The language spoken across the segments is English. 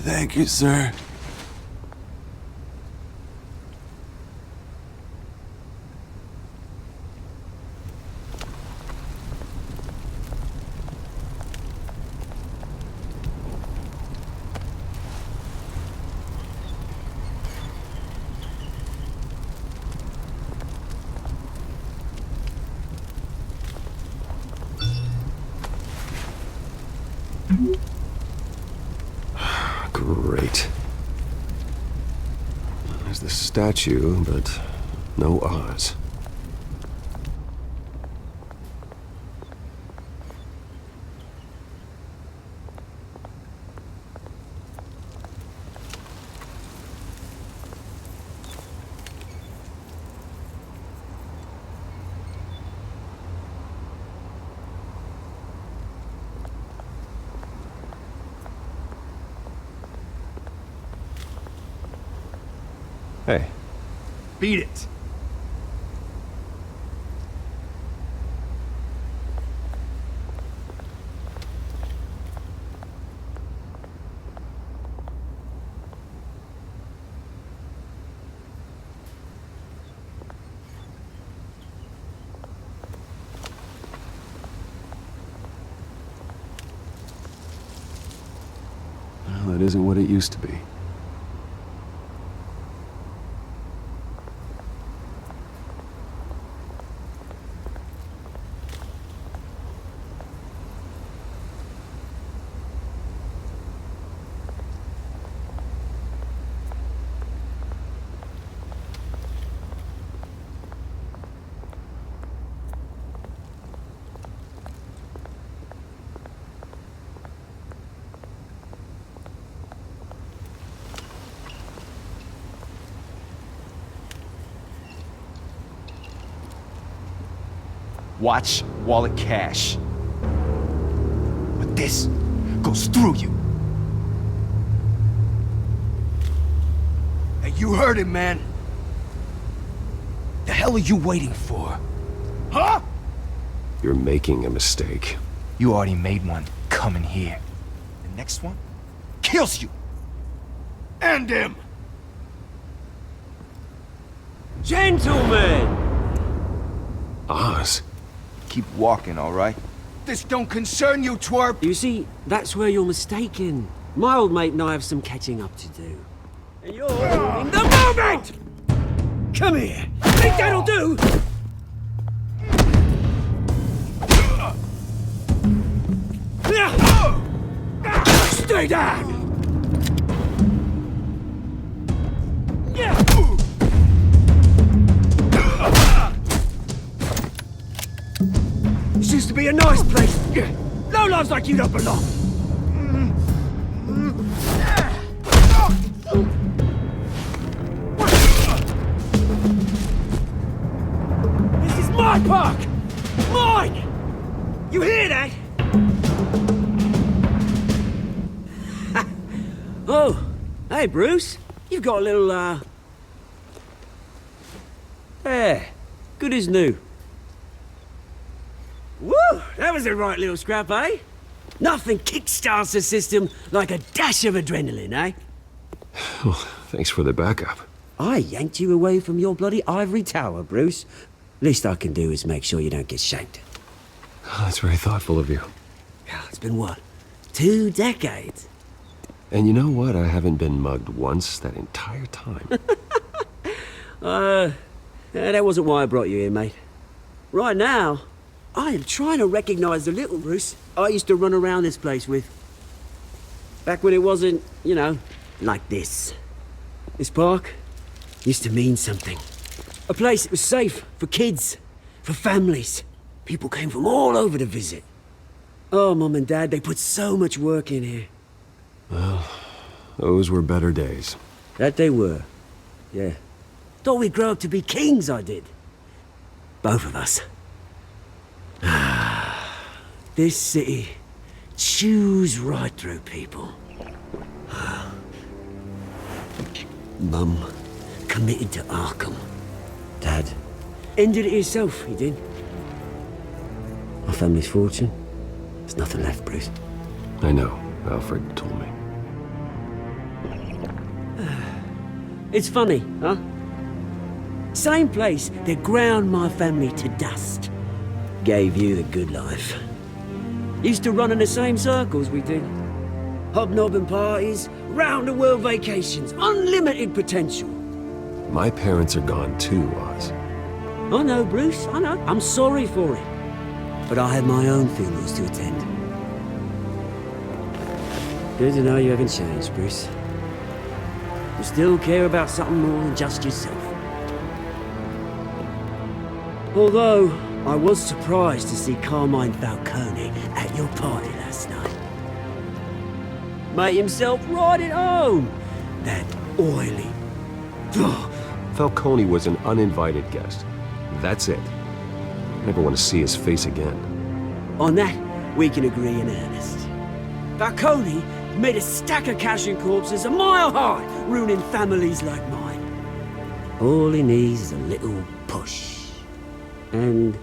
Thank you, sir. Great. There's the statue, but no Oz. Hey. Beat it. Well, it isn't what it used to be. Watch wallet cash. But this goes through you. Hey, you heard him, man. The hell are you waiting for? Huh? You're making a mistake. You already made one coming here. The next one kills you. And him. Gentlemen! Oz? Keep walking, all right? This don't concern you, twerp! You see, that's where you're mistaken. My old mate and I have some catching up to do. And you're in the moment! Come here! Think that'll do? Stay down! This used to be a nice place. No lives like you don't belong. This is my park! Mine! You hear that? Oh, hey Bruce. You've got a little, there. Good as new. Woo! That was a right little scrap, eh? Nothing kickstarts the system like a dash of adrenaline, eh? Well, thanks for the backup. I yanked you away from your bloody ivory tower, Bruce. Least I can do is make sure you don't get shanked. Oh, that's very thoughtful of you. Yeah, it's been what? 2 decades? And you know what? I haven't been mugged once that entire time. That wasn't why I brought you here, mate. Right now, I am trying to recognize the little Bruce I used to run around this place with. Back when it wasn't, you know, like this. This park used to mean something. A place that was safe for kids, for families. People came from all over to visit. Oh, Mum and Dad, they put so much work in here. Well, those were better days. That they were. Yeah. Thought we'd grow up to be kings, I did. Both of us. This city chews right through people. Mum committed to Arkham. Dad ended it himself, he did. Our family's fortune. There's nothing left, Bruce. I know. Alfred told me. It's funny, huh? Same place that ground my family to dust. Gave you the good life. Used to run in the same circles we did. Hobnobbing parties, round-the-world vacations, unlimited potential. My parents are gone too, Oz. I know, Bruce, I know. I'm sorry for it. But I had my own funerals to attend. Good to know you haven't changed, Bruce. You still care about something more than just yourself. Although, I was surprised to see Carmine Falcone at your party last night. Made himself right at home. That oily... Ugh. Falcone was an uninvited guest. That's it. Never want to see his face again. On that, we can agree in earnest. Falcone made a stack of cash and corpses a mile high, ruining families like mine. All he needs is a little push. And...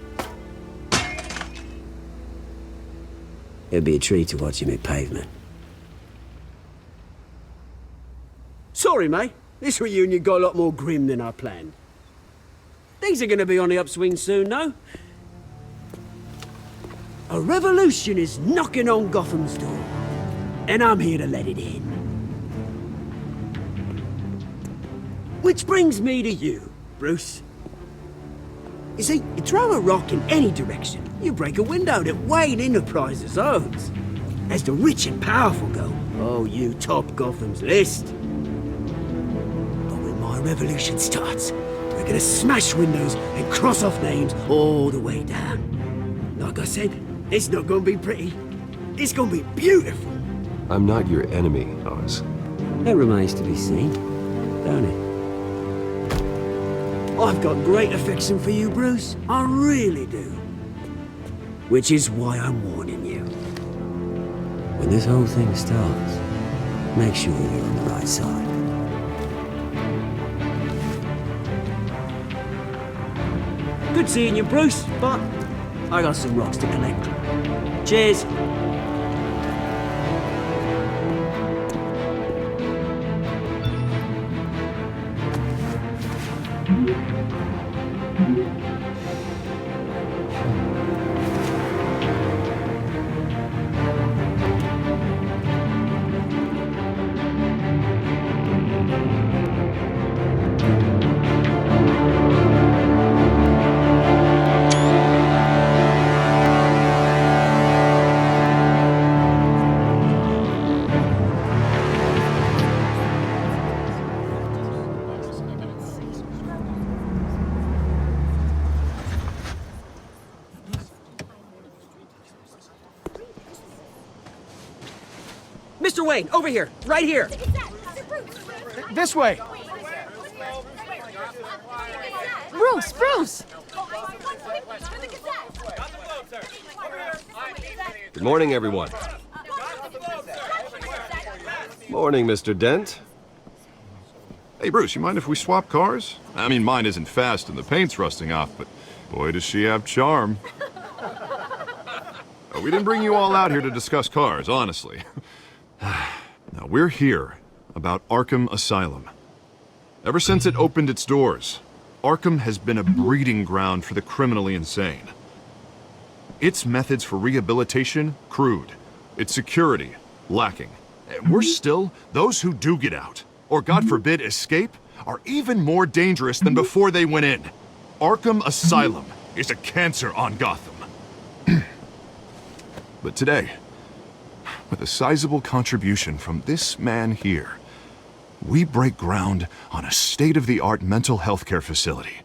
it'd be a treat to watch him hit pavement. Sorry, mate. This reunion got a lot more grim than I planned. Things are gonna be on the upswing soon, no? A revolution is knocking on Gotham's door. And I'm here to let it in. Which brings me to you, Bruce. You see, you throw a rock in any direction, you break a window that Wayne Enterprises owns. As the rich and powerful go, oh, you top Gotham's list. But when my revolution starts, we're gonna smash windows and cross off names all the way down. Like I said, it's not gonna be pretty. It's gonna be beautiful. I'm not your enemy, Oz. That remains to be seen, don't it? I've got great affection for you, Bruce. I really do. Which is why I'm warning you. When this whole thing starts, make sure you're on the right side. Good seeing you, Bruce, but I got some rocks to collect. Cheers. Mr. Wayne, over here, right here. This way! Bruce! Good morning, everyone. Morning, Mr. Dent. Hey, Bruce, you mind if we swap cars? I mean, mine isn't fast and the paint's rusting off, but boy, does she have charm. We didn't bring you all out here to discuss cars, honestly. Now, we're here about Arkham Asylum. Ever since it opened its doors, Arkham has been a breeding ground for the criminally insane. Its methods for rehabilitation, crude. Its security, lacking. And worse still, those who do get out, or God forbid escape, are even more dangerous than before they went in. Arkham Asylum is a cancer on Gotham. But today, with a sizable contribution from this man here, we break ground on a state-of-the-art mental health care facility.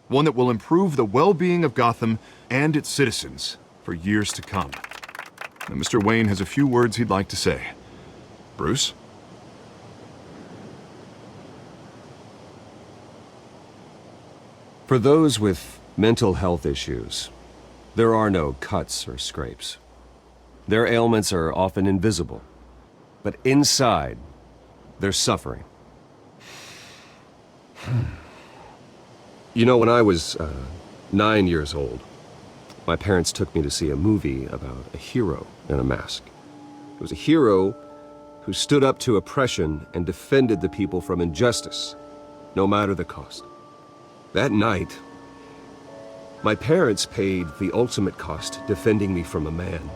One that will improve the well-being of Gotham and its citizens for years to come. Now, Mr. Wayne has a few words he'd like to say. Bruce? For those with mental health issues, there are no cuts or scrapes. Their ailments are often invisible, but inside, they're suffering. You know, when I was 9 years old, my parents took me to see a movie about a hero in a mask. It was a hero who stood up to oppression and defended the people from injustice, no matter the cost. That night, my parents paid the ultimate cost defending me from a man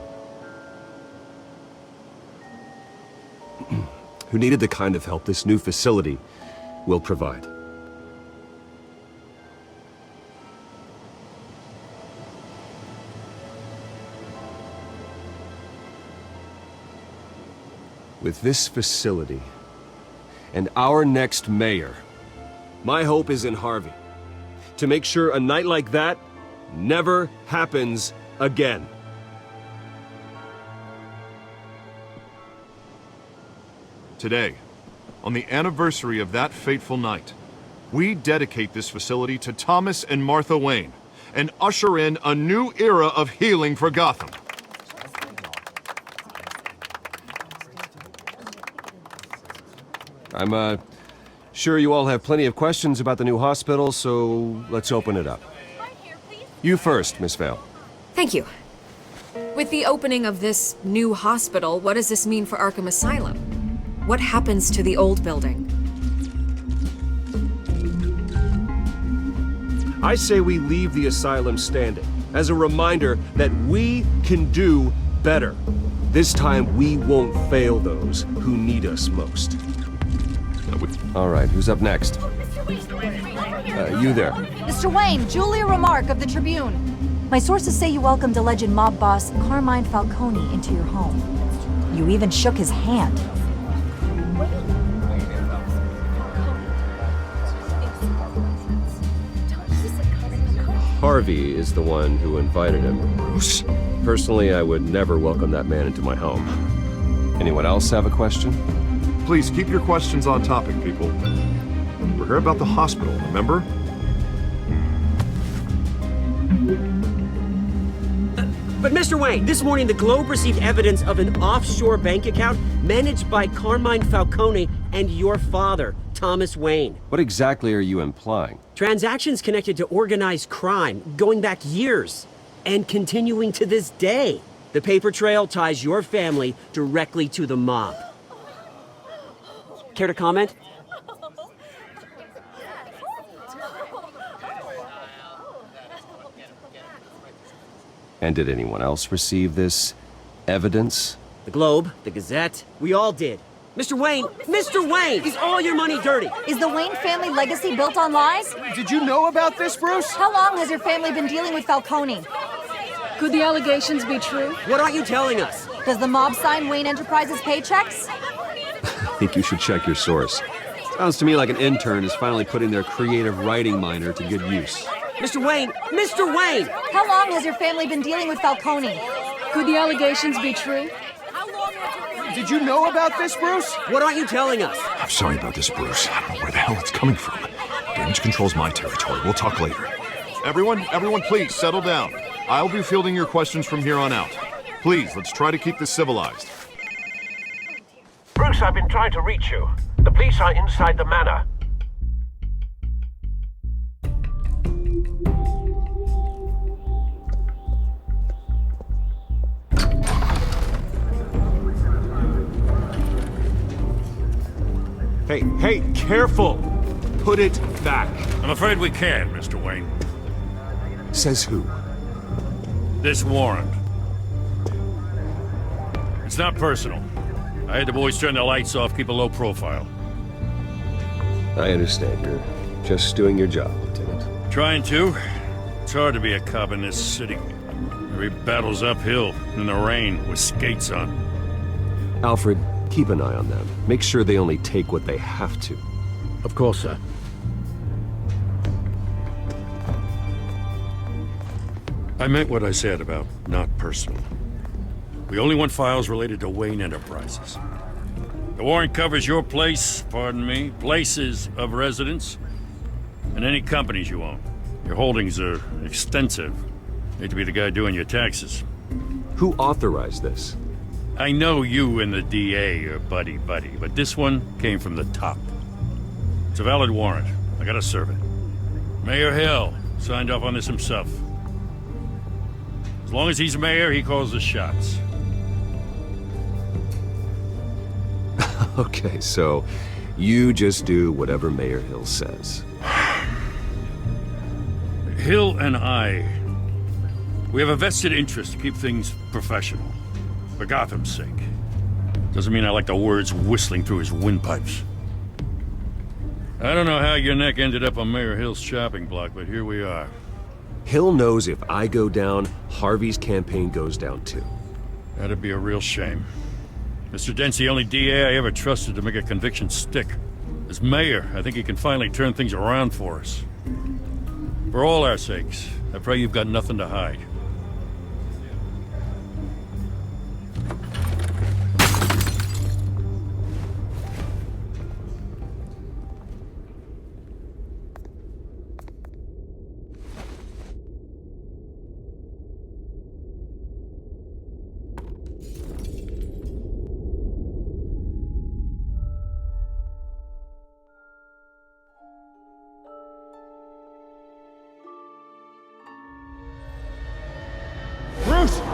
who needed the kind of help this new facility will provide. With this facility and our next mayor, my hope is in Harvey, to make sure a night like that never happens again. Today, on the anniversary of that fateful night, we dedicate this facility to Thomas and Martha Wayne and usher in a new era of healing for Gotham. I'm sure you all have plenty of questions about the new hospital, so let's open it up. You first, Miss Vale. Thank you. With the opening of this new hospital, what does this mean for Arkham Asylum? What happens to the old building? I say we leave the asylum standing, as a reminder that we can do better. This time, we won't fail those who need us most. All right, who's up next? You there. Mr. Wayne, Julia Remark of the Tribune. My sources say you welcomed alleged mob boss Carmine Falcone into your home. You even shook his hand. Harvey is the one who invited him. Bruce? Personally, I would never welcome that man into my home. Anyone else have a question? Please keep your questions on topic, people. We're here about the hospital, remember? But Mr. Wayne, this morning the Globe received evidence of an offshore bank account managed by Carmine Falcone and your father, Thomas Wayne. What exactly are you implying? Transactions connected to organized crime going back years and continuing to this day. The paper trail ties your family directly to the mob. Care to comment? And did anyone else receive this evidence? The Globe, the Gazette, we all did. Mr. Wayne, Mr. Wayne, is all your money dirty? Is the Wayne family legacy built on lies? Did you know about this, Bruce? How long has your family been dealing with Falcone? Could the allegations be true? What aren't you telling us? Does the mob sign Wayne Enterprises paychecks? I think you should check your source. Sounds to me like an intern is finally putting their creative writing minor to good use. Mr. Wayne, Mr. Wayne! How long has your family been dealing with Falcone? Could the allegations be true? Did you know about this, Bruce? What aren't you telling us? I'm sorry about this, Bruce. I don't know where the hell it's coming from. Damage control's my territory. We'll talk later. Everyone, please, settle down. I'll be fielding your questions from here on out. Please, let's try to keep this civilized. Bruce, I've been trying to reach you. The police are inside the manor. Hey, careful! Put it back. I'm afraid we can't, Mr. Wayne. Says who? This warrant. It's not personal. I had the boys turn the lights off, keep a low profile. I understand. You're just doing your job, Lieutenant. Trying to. It's hard to be a cop in this city. Every battle's uphill, in the rain, with skates on. Alfred, keep an eye on them. Make sure they only take what they have to. Of course, sir. I meant what I said about not personal. We only want files related to Wayne Enterprises. The warrant covers your place, pardon me, places of residence, and any companies you own. Your holdings are extensive. Hate to be the guy doing your taxes. Who authorized this? I know you and the DA are buddy-buddy, but this one came from the top. It's a valid warrant. I gotta serve it. Mayor Hill signed off on this himself. As long as he's mayor, he calls the shots. Okay, so you just do whatever Mayor Hill says. Hill and we have a vested interest to keep things professional. For Gotham's sake. Doesn't mean I like the words whistling through his windpipes. I don't know how your neck ended up on Mayor Hill's shopping block, but here we are. Hill knows if I go down, Harvey's campaign goes down too. That'd be a real shame. Mr. Dent's the only DA I ever trusted to make a conviction stick. As mayor, I think he can finally turn things around for us. For all our sakes, I pray you've got nothing to hide.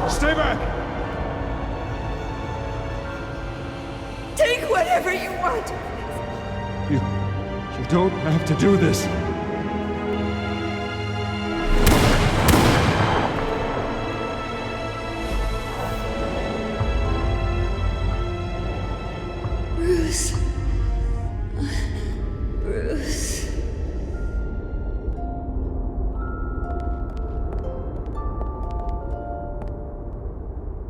Stay back! Take whatever you want. You don't have to do this. Bruce. Bruce.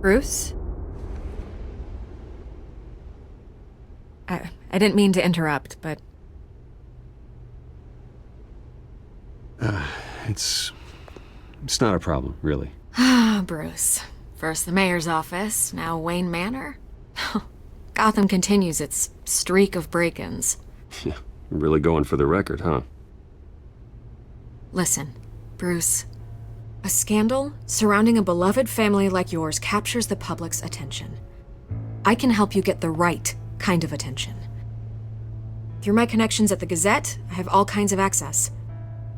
Bruce? I didn't mean to interrupt, but... It's not a problem, really. Bruce. First the mayor's office, now Wayne Manor. Gotham continues its streak of break-ins. Yeah, really going for the record, huh? Listen, Bruce. A scandal surrounding a beloved family like yours captures the public's attention. I can help you get the right kind of attention. Through my connections at the Gazette, I have all kinds of access.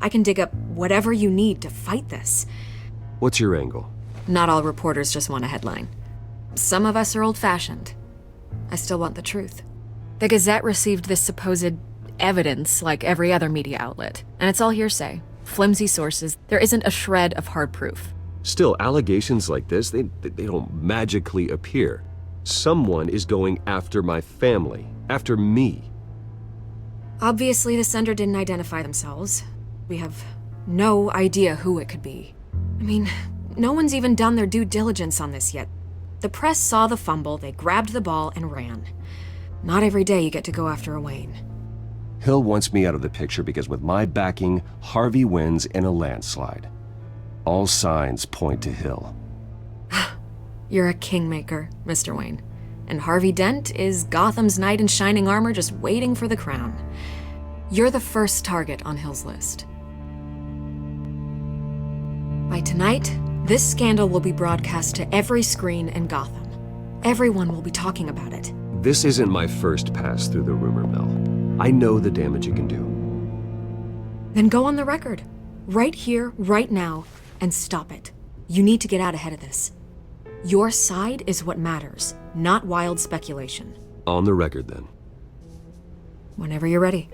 I can dig up whatever you need to fight this. What's your angle? Not all reporters just want a headline. Some of us are old-fashioned. I still want the truth. The Gazette received this supposed evidence like every other media outlet, and it's all hearsay. Flimsy sources. There isn't a shred of hard proof. Still, allegations like this, they don't magically appear. Someone is going after my family, after me. Obviously, the sender didn't identify themselves. We have no idea who it could be. I mean, no one's even done their due diligence on this yet. The press saw the fumble, they grabbed the ball and ran. Not every day you get to go after a Wayne. Hill wants me out of the picture because with my backing, Harvey wins in a landslide. All signs point to Hill. You're a kingmaker, Mr. Wayne. And Harvey Dent is Gotham's knight in shining armor just waiting for the crown. You're the first target on Hill's list. By tonight, this scandal will be broadcast to every screen in Gotham. Everyone will be talking about it. This isn't my first pass through the rumor mill. I know the damage it can do. Then go on the record. Right here, right now, and stop it. You need to get out ahead of this. Your side is what matters, not wild speculation. On the record, then. Whenever you're ready.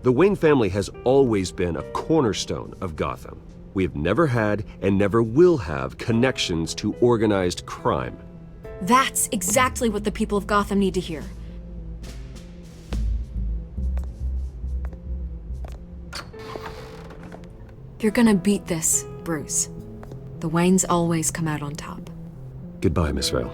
The Wayne family has always been a cornerstone of Gotham. We have never had and never will have connections to organized crime. That's exactly what the people of Gotham need to hear. You're gonna beat this, Bruce. The Waynes always come out on top. Goodbye, Miss Vale.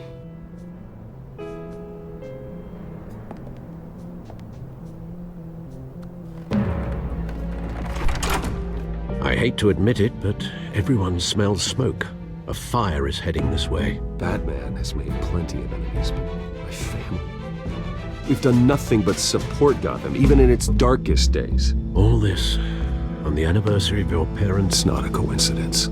I hate to admit it, but everyone smells smoke. A fire is heading this way. Batman has made plenty of enemies, but my family... We've done nothing but support Gotham, even in its darkest days. All this on the anniversary of your parents' It's not a coincidence.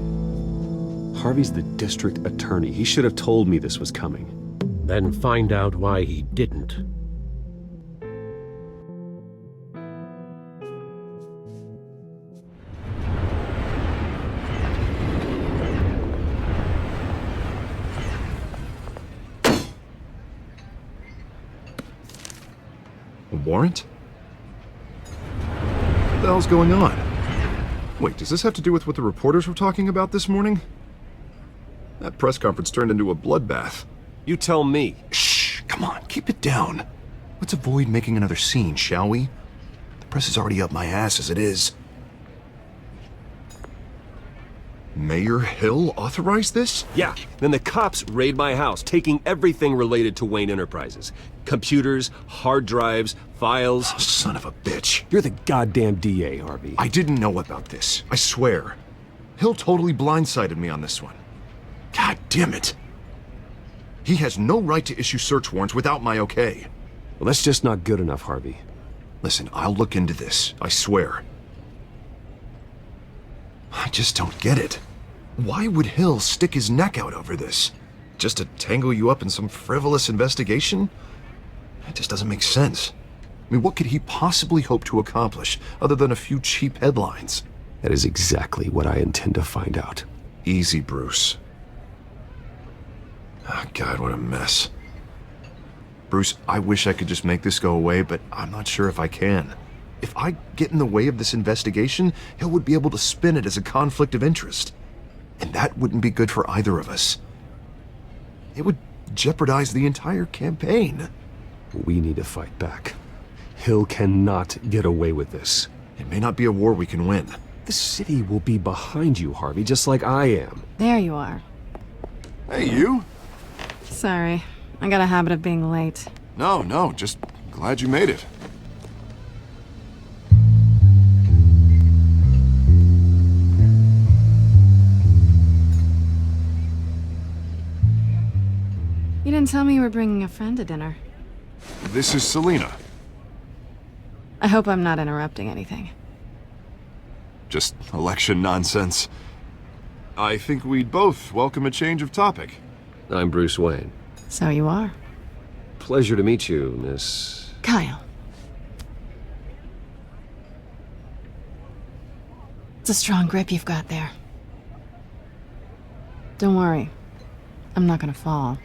Harvey's the district attorney. He should have told me this was coming. Then find out why he didn't. A warrant? What the hell's going on? Wait, does this have to do with what the reporters were talking about this morning? That press conference turned into a bloodbath. You tell me. Shh, come on, keep it down. Let's avoid making another scene, shall we? The press is already up my ass as it is. Mayor Hill authorized this? Yeah, then the cops raid my house, taking everything related to Wayne Enterprises. Computers, hard drives, files. Oh, son of a bitch. You're the goddamn DA, Harvey. I didn't know about this, I swear. Hill totally blindsided me on this one. God damn it. He has no right to issue search warrants without my okay. Well, that's just not good enough, Harvey. Listen, I'll look into this, I swear. I just don't get it. Why would Hill stick his neck out over this? Just to tangle you up in some frivolous investigation? It just doesn't make sense. I mean, what could he possibly hope to accomplish other than a few cheap headlines? That is exactly what I intend to find out. Easy, Bruce. Oh, God, what a mess. Bruce, I wish I could just make this go away, but I'm not sure if I can. If I get in the way of this investigation, Hill would be able to spin it as a conflict of interest. And that wouldn't be good for either of us. It would jeopardize the entire campaign. We need to fight back. Hill cannot get away with this. It may not be a war we can win. The city will be behind you, Harvey, just like I am. There you are. Hey, you? Sorry, I got a habit of being late. No, just glad you made it. You didn't tell me you were bringing a friend to dinner. This is Selena. I hope I'm not interrupting anything. Just election nonsense. I think we'd both welcome a change of topic. I'm Bruce Wayne. So you are. Pleasure to meet you, Miss... Kyle. It's a strong grip you've got there. Don't worry. I'm not gonna fall.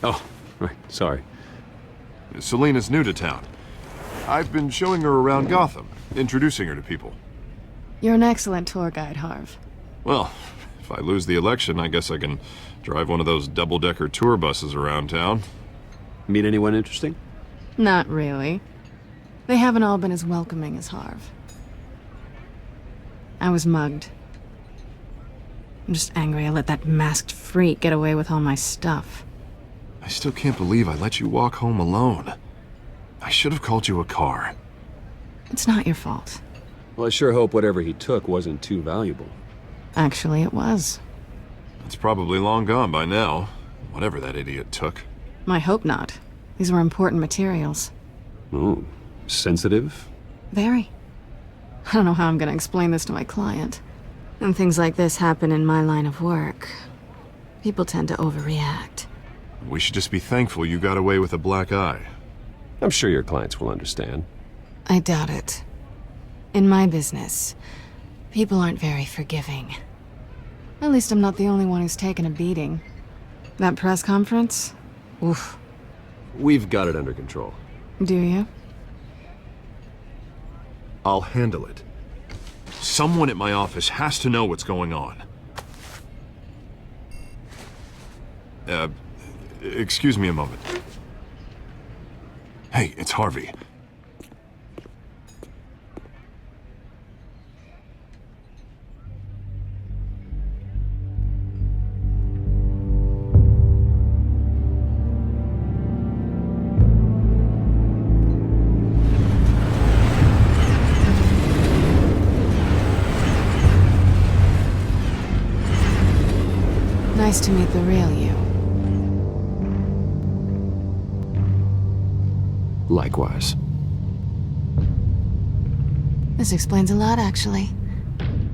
Oh, right, sorry. Selena's new to town. I've been showing her around Gotham, introducing her to people. You're an excellent tour guide, Harv. Well, if I lose the election, I guess I can drive one of those double-decker tour buses around town. Meet anyone interesting? Not really. They haven't all been as welcoming as Harv. I was mugged. I'm just angry I let that masked freak get away with all my stuff. I still can't believe I let you walk home alone. I should have called you a car. It's not your fault. Well, I sure hope whatever he took wasn't too valuable. Actually, it was. It's probably long gone by now, whatever that idiot took. I hope not. These were important materials. Ooh, sensitive? Very. I don't know how I'm gonna explain this to my client. And things like this happen in my line of work. People tend to overreact. We should just be thankful you got away with a black eye. I'm sure your clients will understand. I doubt it. In my business, people aren't very forgiving. At least I'm not the only one who's taken a beating. That press conference? Oof. We've got it under control. Do you? I'll handle it. Someone at my office has to know what's going on. Excuse me a moment. Hey, it's Harvey. Nice to meet the real you. Likewise. This explains a lot, actually.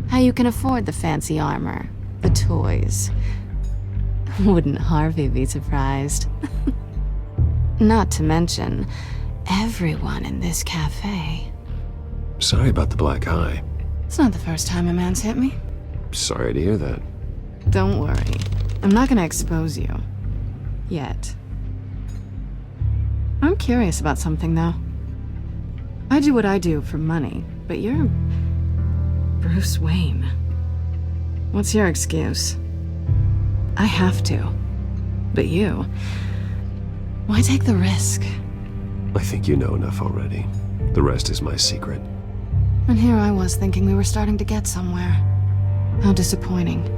How you can afford the fancy armor, the toys. Wouldn't Harvey be surprised? Not to mention, everyone in this cafe. Sorry about the black eye. It's not the first time a man's hit me. Sorry to hear that. Don't worry. I'm not gonna expose you. Yet. I'm curious about something, though. I do what I do for money, but you're... Bruce Wayne. What's your excuse? I have to. But you... Why take the risk? I think you know enough already. The rest is my secret. And here I was thinking we were starting to get somewhere. How disappointing.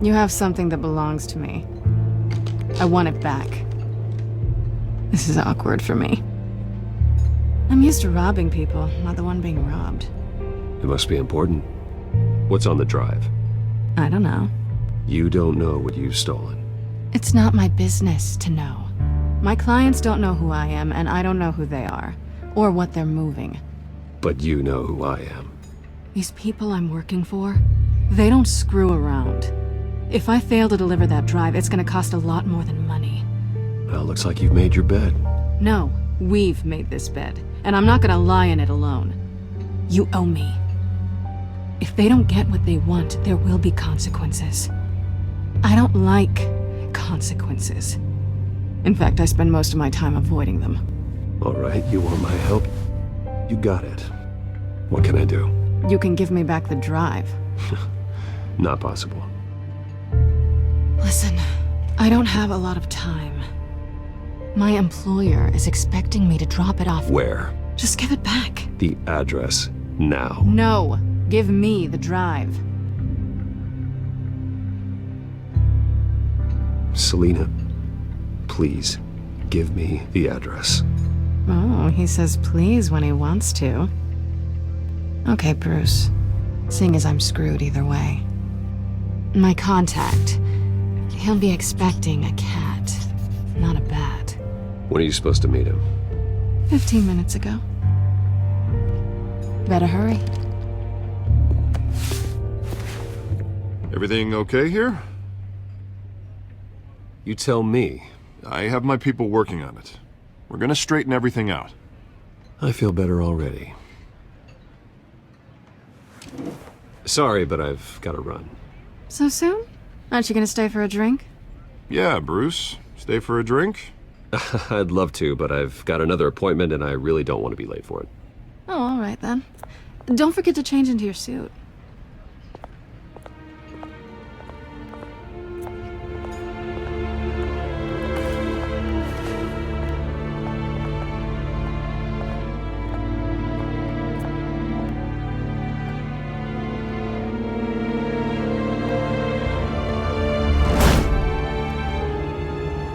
You have something that belongs to me. I want it back. This is awkward for me. I'm used to robbing people, not the one being robbed. It must be important. What's on the drive? I don't know. You don't know what you've stolen. It's not my business to know. My clients don't know who I am, and I don't know who they are, or what they're moving. But you know who I am. These people I'm working for, they don't screw around. If I fail to deliver that drive, it's gonna cost a lot more than money. Well, looks like you've made your bed. No, we've made this bed, and I'm not gonna lie in it alone. You owe me. If they don't get what they want, there will be consequences. I don't like consequences. In fact, I spend most of my time avoiding them. All right, you want my help? You got it. What can I do? You can give me back the drive. Not possible. Listen, I don't have a lot of time. My employer is expecting me to drop it off. Where? Just give it back. The address, now. No, give me the drive. Selina, please, give me the address. Oh, he says please when he wants to. Okay, Bruce. Seeing as I'm screwed either way. My contact, he'll be expecting a cat, not a bat. When are you supposed to meet him? 15 minutes ago. Better hurry. Everything okay here? You tell me. I have my people working on it. We're gonna straighten everything out. I feel better already. Sorry, but I've got to run. So soon? Aren't you gonna stay for a drink? Yeah, Bruce. Stay for a drink? I'd love to, but I've got another appointment and I really don't want to be late for it. Oh, all right then. Don't forget to change into your suit.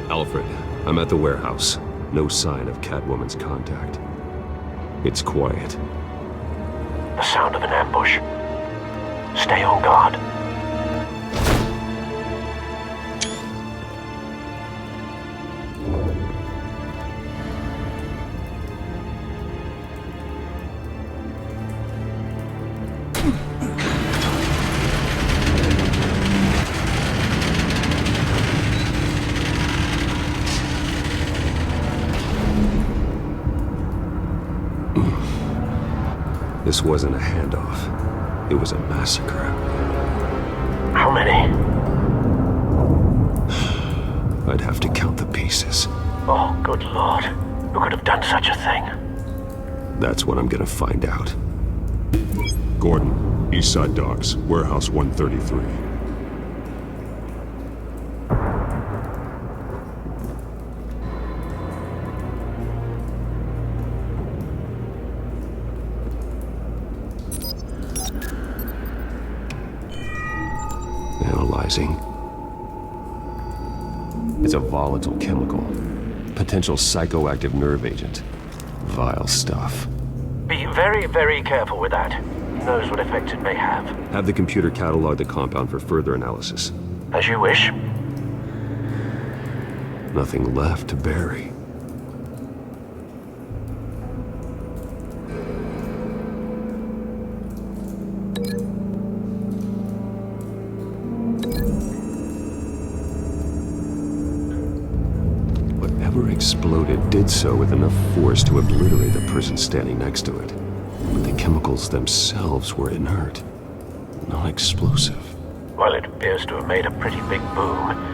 Alfred, I'm at the warehouse. No sign of Catwoman's contact. It's quiet. The sound of an ambush. Stay on guard. This wasn't a handoff. It was a massacre. How many? I'd have to count the pieces. Oh, good lord. Who could have done such a thing? That's what I'm gonna find out. Gordon, Eastside Docks, Warehouse 133. Analyzing. It's a volatile chemical. Potential psychoactive nerve agent. Vile stuff. Be very, very careful with that. knows what effects it may have. Have the computer catalog the compound for further analysis. As you wish. Nothing left to bury. Whatever exploded did so with enough force to obliterate the person standing next to it. But the chemicals themselves were inert, not explosive. Well, it appears to have made a pretty big boom.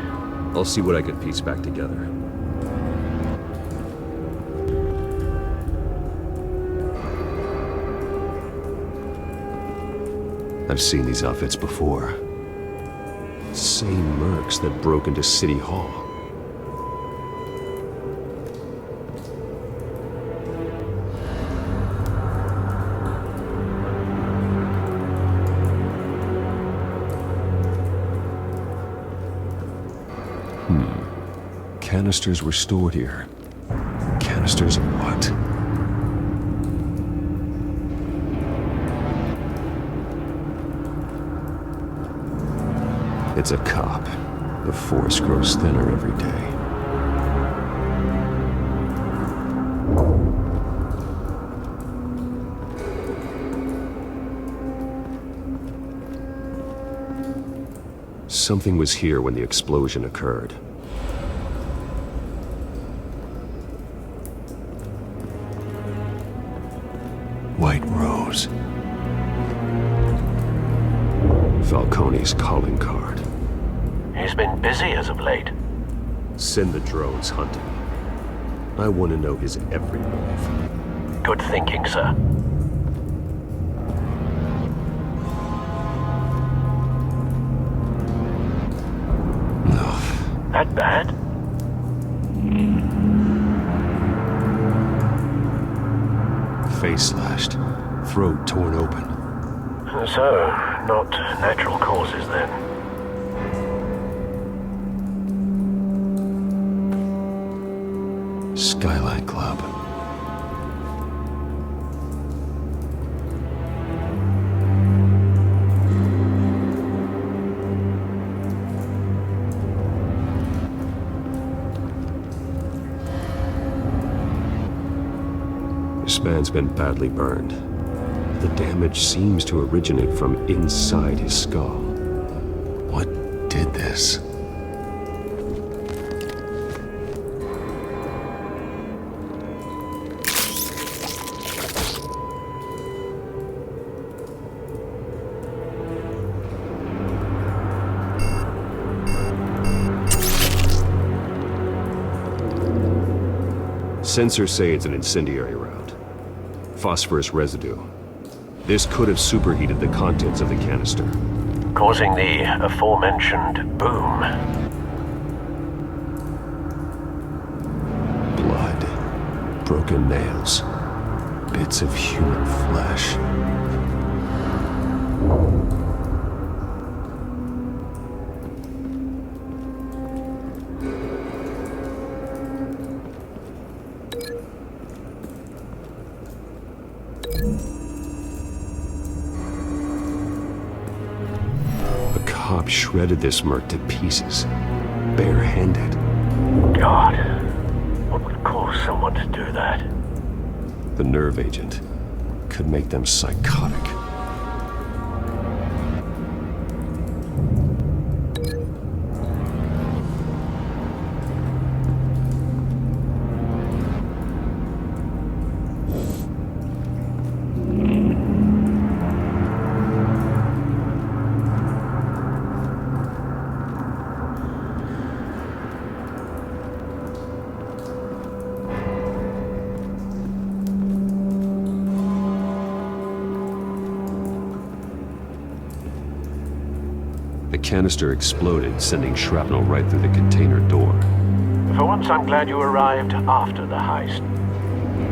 I'll see what I can piece back together. I've seen these outfits before. Same mercs that broke into City Hall. Canisters were stored here. Canisters of what? It's a cop. The force grows thinner every day. Something was here when the explosion occurred. White Rose. Falcone's calling card. He's been busy as of late. Send the drones hunting. I want to know his every move. Good thinking, sir. Ugh. That bad? Face slashed, throat torn open. So, not natural causes then. Skyline Club. This man's been badly burned. The damage seems to originate from inside his skull. What did this? Sensors say it's an incendiary round. Phosphorus residue. This could have superheated the contents of the canister, causing the aforementioned boom. Blood, broken nails, bits of human flesh. Cop shredded this merc to pieces, barehanded. God, what would cause someone to do that? The nerve agent could make them psychotic. The canister exploded, sending shrapnel right through the container door. For once, I'm glad you arrived after the heist.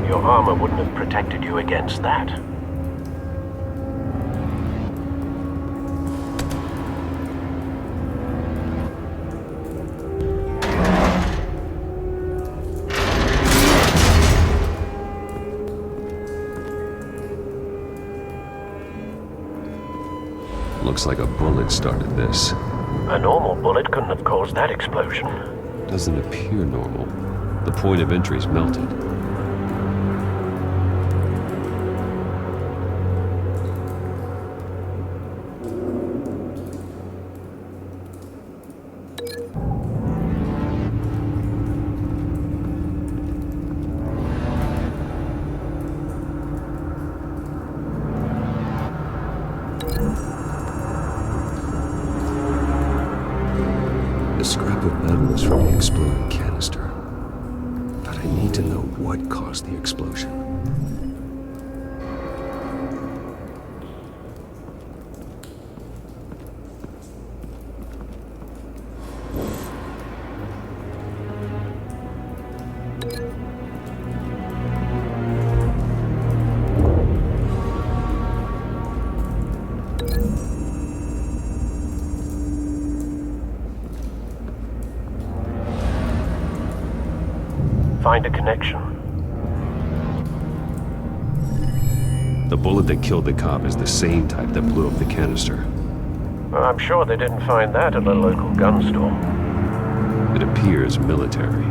Your armor wouldn't have protected you against that. Looks like a bullet started this. A normal bullet couldn't have caused that explosion. Doesn't appear normal. The point of entry's melted. The scrap of metal is from the exploding canister. But I need to know what caused the explosion. Find a connection. The bullet that killed the cop is the same type that blew up the canister. Well, I'm sure they didn't find that at a local gun store. It appears military.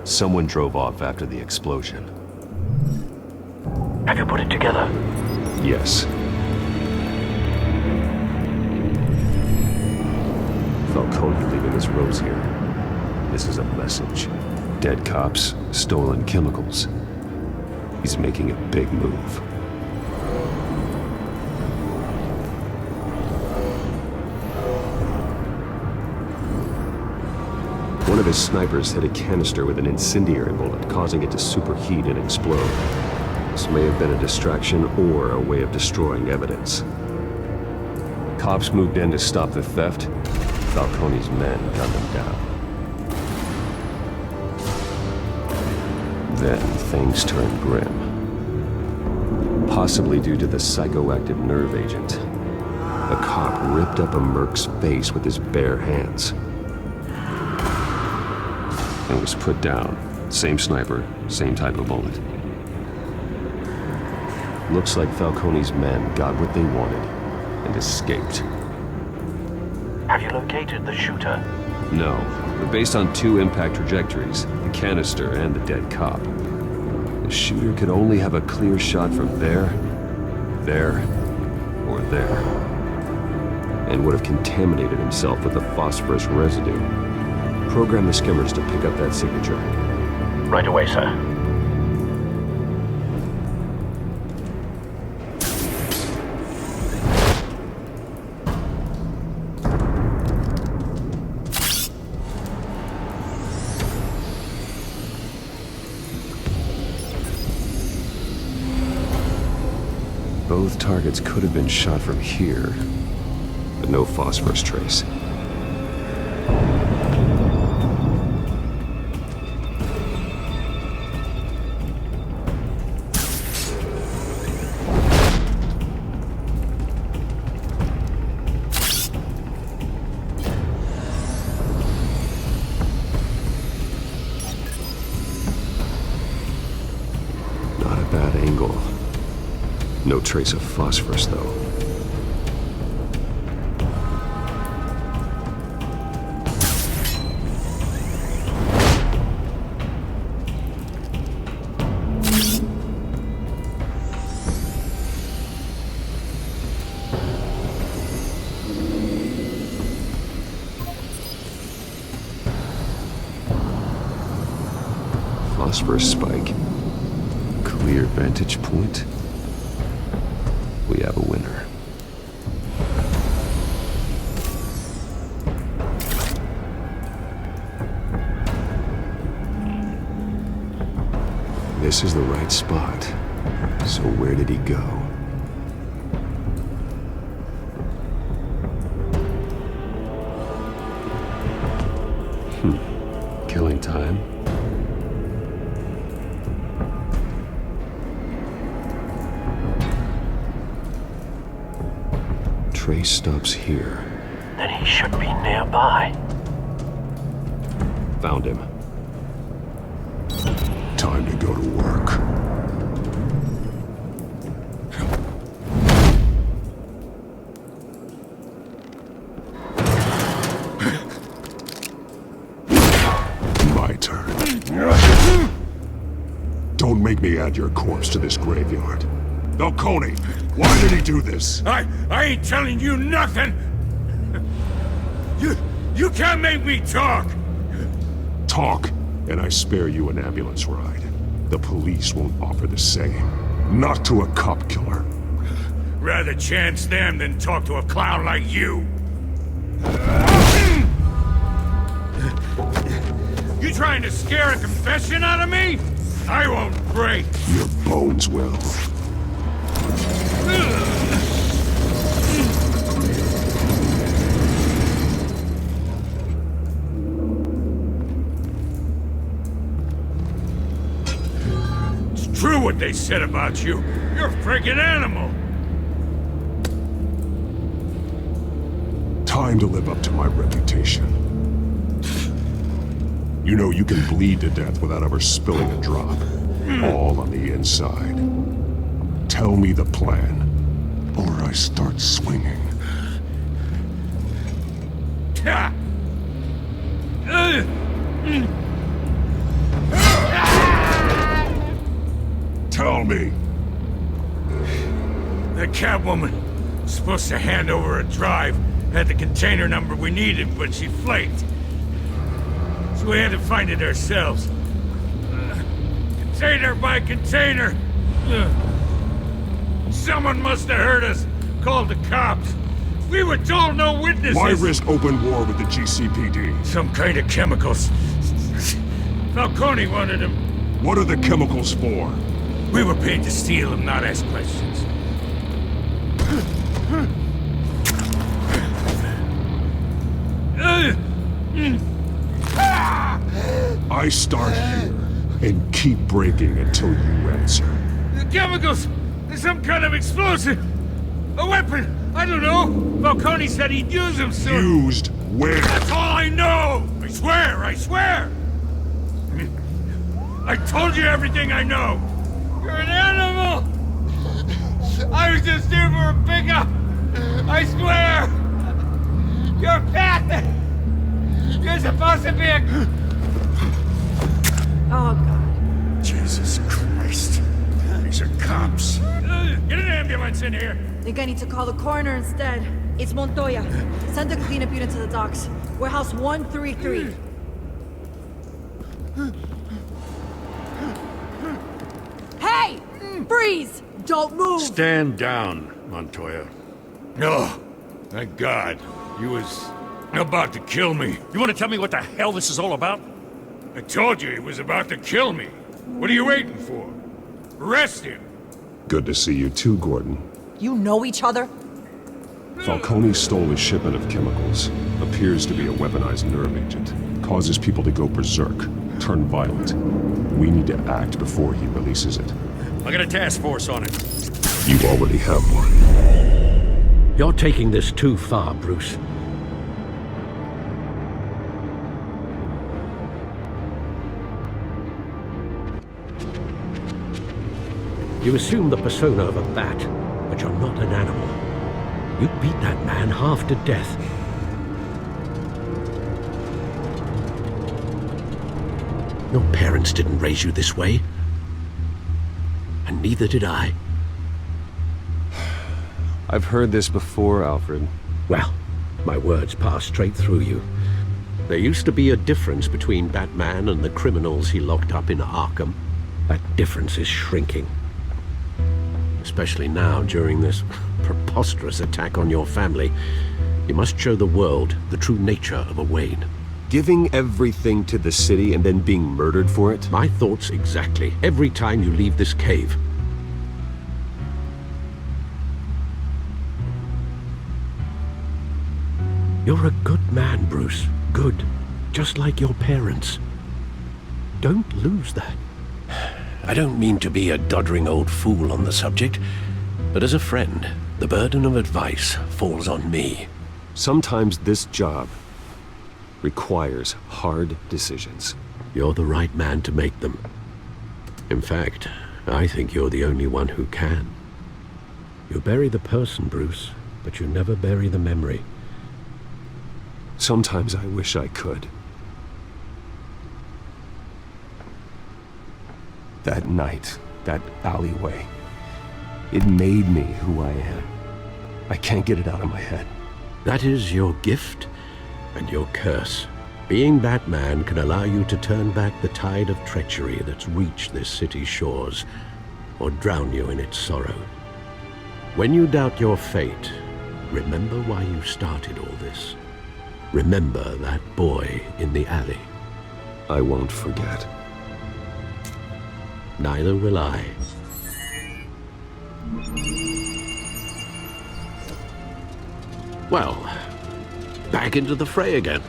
Someone drove off after the explosion. Have you put it together? Yes. Falcone leaving his rose here. This is a message. Dead cops, stolen chemicals. He's making a big move. One of his snipers hit a canister with an incendiary bullet, causing it to superheat and explode. This may have been a distraction or a way of destroying evidence. Cops moved in to stop the theft. Falcone's men gunned them down. Then things turned grim. Possibly due to the psychoactive nerve agent. A cop ripped up a merc's face with his bare hands. And was put down. Same sniper, same type of bullet. Looks like Falcone's men got what they wanted and escaped. Have you located the shooter? No, but based on two impact trajectories, the canister and the dead cop, the shooter could only have a clear shot from there, or there, and would have contaminated himself with the phosphorus residue. Program the skimmers to pick up that signature. Right away, sir. Both targets could have been shot from here, but no phosphorus trace. Not a bad angle. No trace of phosphorus, though. phosphorus spike. Clear vantage point. We have a winner. This is the right spot. So where did he go? Killing time. Trace stops here. Then he should be nearby. Found him. Time to go to work. My turn. Don't make me add your corpse to this graveyard. Falcone, why did he do this? I ain't telling you nothing! You can't make me talk! Talk, and I spare you an ambulance ride. The police won't offer the same. Not to a cop killer. Rather chance them than talk to a clown like you. You trying to scare a confession out of me? I won't break. Your bones will. It's true what they said about you. You're a freaking animal. Time to live up to my reputation. You know you can bleed to death without ever spilling a drop. All on the inside. Tell me the plan, or I start swinging. Tell me. The Catwoman was supposed to hand over a drive. Had the container number we needed, but she flaked. So we had to find it ourselves. Container by container. Someone must have heard us. Called the cops. We were told no witnesses. Why risk open war with the GCPD? Some kind of chemicals. Falcone wanted them. What are the chemicals for? We were paid to steal them, not ask questions. I start here and keep breaking until you answer. The chemicals! There's some kind of explosive! A weapon! I don't know! Falcone said he'd use them soon! Used where? That's all I know! I swear! I swear! I told you everything I know! You're an animal! I was just here for a pickup! I swear! You're a pathetic! You're supposed to be a... Oh, God. Jesus Christ. These are cops. Get an ambulance in here! Think I need to call the coroner instead. It's Montoya. Send the cleanup unit to the docks. Warehouse 133. Hey! Freeze! Don't move! Stand down, Montoya. No. Thank God. He was about to kill me. You want to tell me what the hell this is all about? I told you he was about to kill me. What are you waiting for? Arrest him. Good to see you too, Gordon. You know each other? Falcone stole a shipment of chemicals. Appears to be a weaponized nerve agent. Causes people to go berserk, turn violent. We need to act before he releases it. I got a task force on it. You already have one. You're taking this too far, Bruce. You assume the persona of a bat, but you're not an animal. You beat that man half to death. Your parents didn't raise you this way. And neither did I. I've heard this before, Alfred. Well, my words pass straight through you. There used to be a difference between Batman and the criminals he locked up in Arkham. That difference is shrinking. Especially now, during this preposterous attack on your family. You must show the world the true nature of a Wayne. Giving everything to the city and then being murdered for it? My thoughts exactly. Every time you leave this cave. You're a good man, Bruce. Good. Just like your parents. Don't lose that. I don't mean to be a doddering old fool on the subject, but as a friend, the burden of advice falls on me. Sometimes this job requires hard decisions. You're the right man to make them. In fact, I think you're the only one who can. You bury the person, Bruce, but you never bury the memory. Sometimes I wish I could. That night, that alleyway, it made me who I am. I can't get it out of my head. That is your gift and your curse. Being Batman can allow you to turn back the tide of treachery that's reached this city's shores, or drown you in its sorrow. When you doubt your fate, remember why you started all this. Remember that boy in the alley. I won't forget. Neither will I. Well, back into the fray again.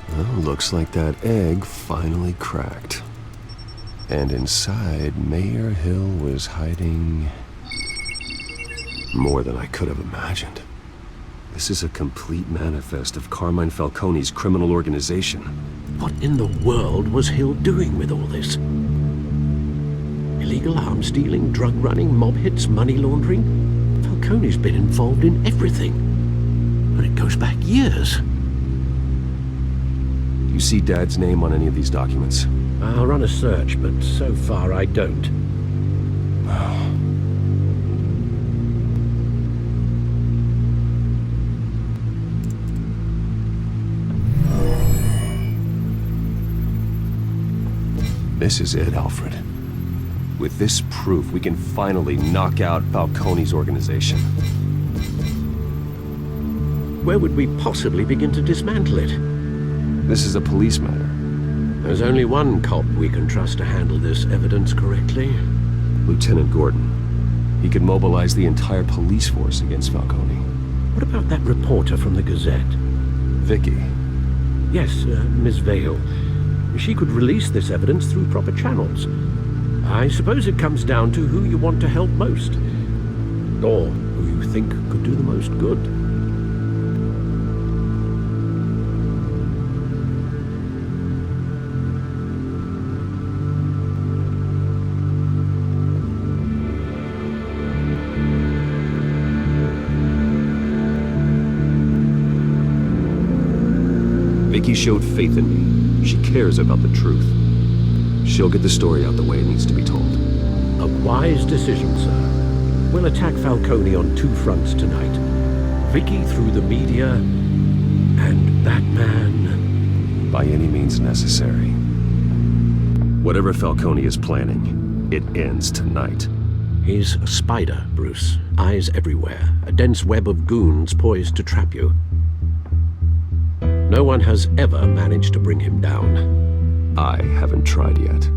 Well, looks like that egg finally cracked. And inside, Mayor Hill was hiding more than I could have imagined. This is a complete manifest of Carmine Falcone's criminal organization. What in the world was Hill doing with all this? Illegal arms dealing, drug running, mob hits, money laundering? Falcone's been involved in everything. And it goes back years. You see Dad's name on any of these documents? I'll run a search, but so far I don't. This is it, Alfred. With this proof, we can finally knock out Falcone's organization. Where would we possibly begin to dismantle it? This is a police matter. There's only one cop we can trust to handle this evidence correctly. Lieutenant Gordon. He could mobilize the entire police force against Falcone. What about that reporter from the Gazette? Vicky. Yes, Miss Vale. She could release this evidence through proper channels. I suppose it comes down to who you want to help most. Or who you think could do the most good. Vicky showed faith in me. She cares about the truth. She'll get the story out the way it needs to be told. A wise decision, sir. We'll attack Falcone on two fronts tonight. Vicky through the media, and Batman... by any means necessary. Whatever Falcone is planning, it ends tonight. He's a spider, Bruce. Eyes everywhere. A dense web of goons poised to trap you. No one has ever managed to bring him down. I haven't tried yet.